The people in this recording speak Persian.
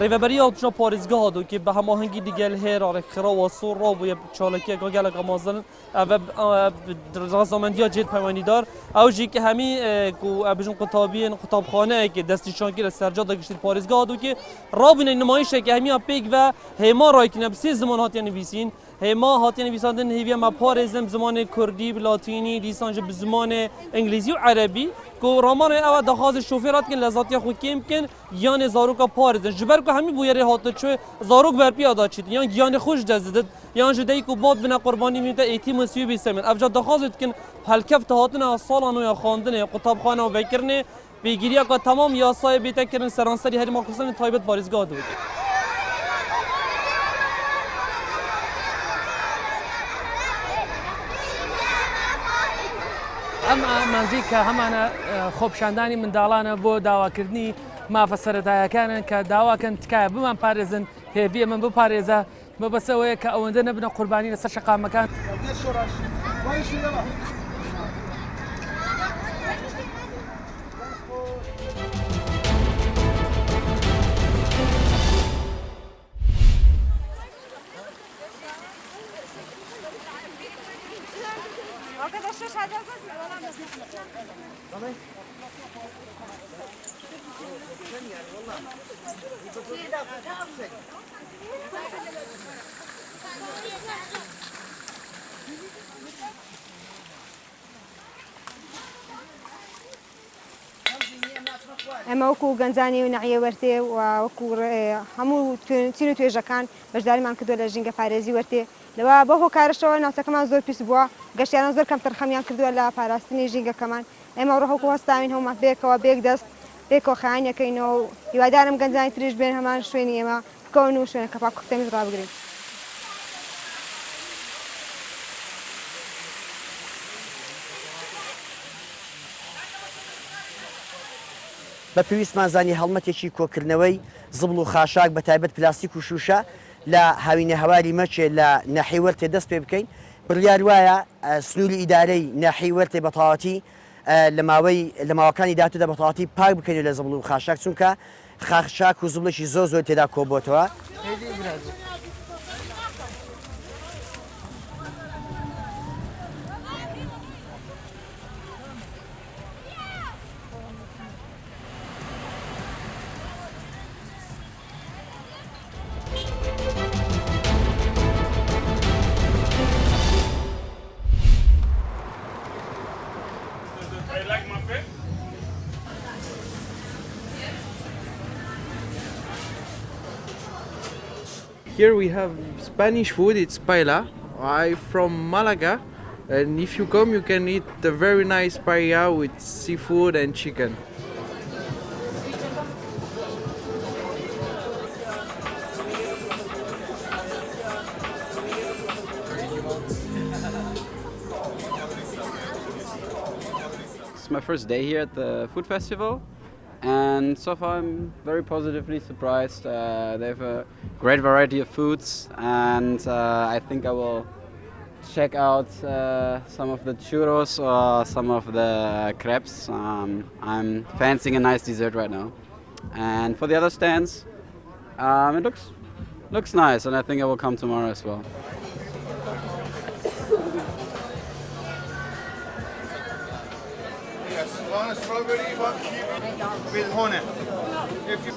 ریوبری آتشون پاریزگاه دو که به هماهنگی دیگه هر آرخرا و سور را و چالکی گاگل گامازن و رزامندیا جد پیمانی دار او جی که همی کو ابجون قطابین قطابخانه که دستیشان گیر سرجاد گشت پاریزگاه دو که رابین نمایش که همی پیک و هما رای کنه بسی زمان هات یعنی ویسین هما هات یعنی ویساندن هیوی ما پارزم زمان کردی لاتینی لیسانج به زمان انگلیسی و عربی کو رامان او دخواز شوفرات کن لذاتی خو کم کن یان زاروکا پارزن جبر کو همی بویری هات چه زاروک بر پیادا چید یان یان خوش دزدد یان جدی کو باب بنا قربانی میته ایتی مسیو بیسمن افجا دخواز کن هلکف تهاتنا سالانو یا خواندن قطابخانه و وکرنه بگیریا که تمام یاسای بیت کردن سرانسری هر ماکسن تایبت پاریزگاه بود. ئەم مانجی کە هەمانە خۆپشاندانی منداڵانە بۆ داواکردنی مافە سەرەتایەکانن کە داواکەن تکایە بمان پارێزن هێویە من بپارێزە بەبەسەوەیە کە ئەوەندە نەبنە قوربانی لەسەر شەقامەکان. ئەمە وەکو گەنجانی و نەعیە وەرتێ و وەکو هەموو چین و توێژەکان بەشداریمان کردو لە ژینگە پارێزی وەرتێ لەوە بۆ هۆکارشەوە ناوچەکەمان زۆر پیس بووە گەشتیانە زۆر کەم تەرخەمیان کردووە لە پاراستنی ژینگەکەمان ئێمە ڕۆحەکو هەستاوین هەمومان بێکەوە بێک دەست بێکەوە خایانەکەینەوە و هیوادارم گەنجانی تریش بێن هەمان شوێنی ئێمە بکەون و شوێنەکە پاک و تەمیز ڕابگرین. بە پێویستمان زانی هەڵمەتێکی کۆکردنەوەی زبڵ و خاشاک بە تایبەت پلاستیک و شوشە لە هاوینە هەواری مەچێ لە ناحیوەرتێ دەست پێ بکەین بڕیار وایە سنووری ئیدارەی ناحیوەرتێ بەتەواوەتی لە ماوەکانی داهاتوودا بەتەواوەتی پاک بکەین لە زبڵ و خاشاک چونکە خاشاک و زبڵێکی زۆر تێدا کۆبووەتەوە. Here we have Spanish food, it's paella. I'm from Malaga, and if you come you can eat a very nice paella with seafood and chicken. It's my first day here at the food festival, and so far I'm very positively surprised. They have a great variety of foods, and I think I will check out some of the churros or some of the crepes. I'm fancying a nice dessert right now. And for the other stands, it looks nice, and I think I will come tomorrow as well. Yes, one strawberry, one kiwi with honey. If you